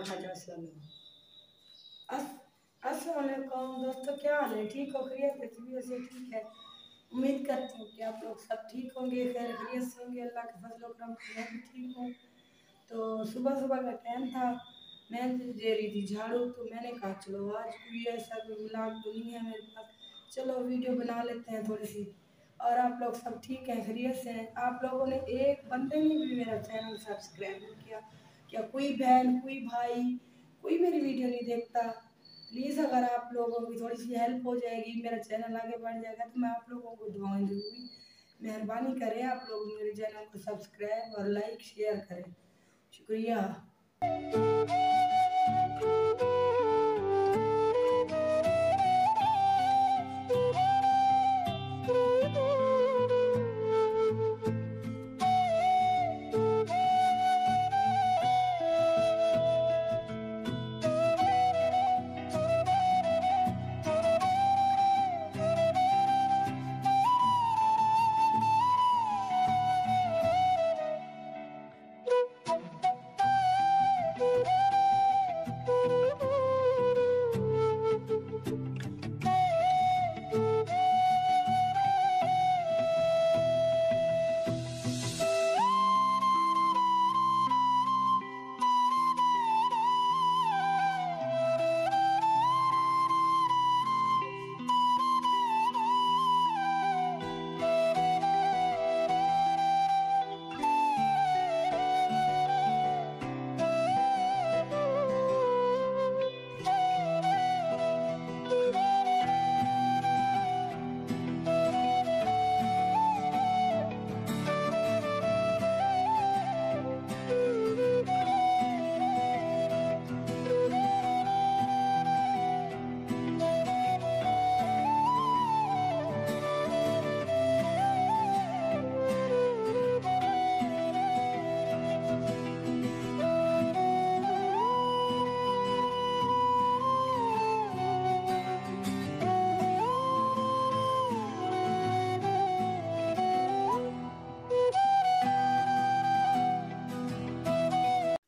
अस्सलाम वालेकुम दोस्तों, क्या हाल है? ठीक हो? खैरियत से? ठीक है। उम्मीद करती हूँ कि आप लोग सब ठीक होंगे, खैर खैरियत से होंगे। अल्लाह के फजल करम से मैं भी ठीक हूँ। तो सुबह सुबह का टाइम था, मैं दे रही थी झाड़ू, तो मैंने कहा चलो आज कोई ऐसा कोई व्लॉग तो नहीं है मेरे पास, चलो वीडियो बना लेते हैं थोड़ी सी। और आप लोग सब ठीक हैं, खैरियत से हैं? आप लोगों ने एक बंदे ने भी मेरा चैनल सब्सक्राइब नहीं किया। क्या कोई बहन, कोई भाई, कोई मेरी वीडियो नहीं देखता? प्लीज़ अगर आप लोगों की थोड़ी सी हेल्प हो जाएगी, मेरा चैनल आगे बढ़ जाएगा, तो मैं आप लोगों को दुआएं दूँगी। मेहरबानी करें आप लोग मेरे चैनल को सब्सक्राइब और लाइक शेयर करें। शुक्रिया।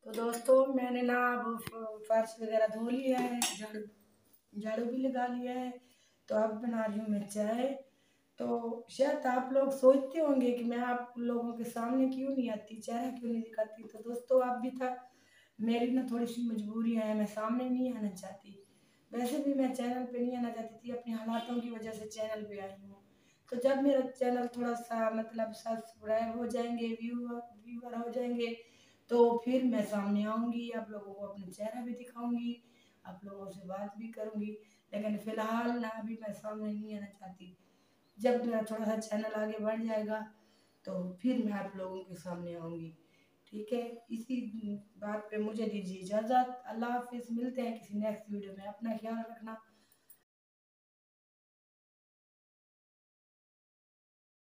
तो दोस्तों, मैंने ना अब फर्श वगैरह धो लिया है, झाड़ू झाड़ू भी लगा लिया है। तो अब बना रही हूँ मैं चाय। तो शायद आप लोग सोचते होंगे कि मैं आप लोगों के सामने क्यों नहीं आती, चेहरा क्यों नहीं दिखाती। तो दोस्तों, आप भी था, मेरी ना थोड़ी सी मजबूरियाँ हैं, मैं सामने नहीं आना चाहती। वैसे भी मैं चैनल पे नहीं आना चाहती थी, अपने हालातों की वजह से चैनल पे आई हूँ। तो जब मेरा चैनल थोड़ा सा मतलब सब्सक्राइब हो जाएंगे, व्यूअर हो जाएंगे, तो फिर मैं सामने आऊँगी, आप लोगों को अपना चेहरा भी दिखाऊंगी, आप लोगों से बात भी करूँगी। लेकिन फ़िलहाल ना अभी मैं सामने नहीं आना चाहती। जब मेरा थोड़ा सा चैनल आगे बढ़ जाएगा, तो फिर मैं आप लोगों के सामने आऊँगी। ठीक है, इसी बात पे मुझे दीजिए इजाज़त। अल्लाह हाफिज़, मिलते हैं किसी नेक्स्ट वीडियो में। अपना ख्याल रखना।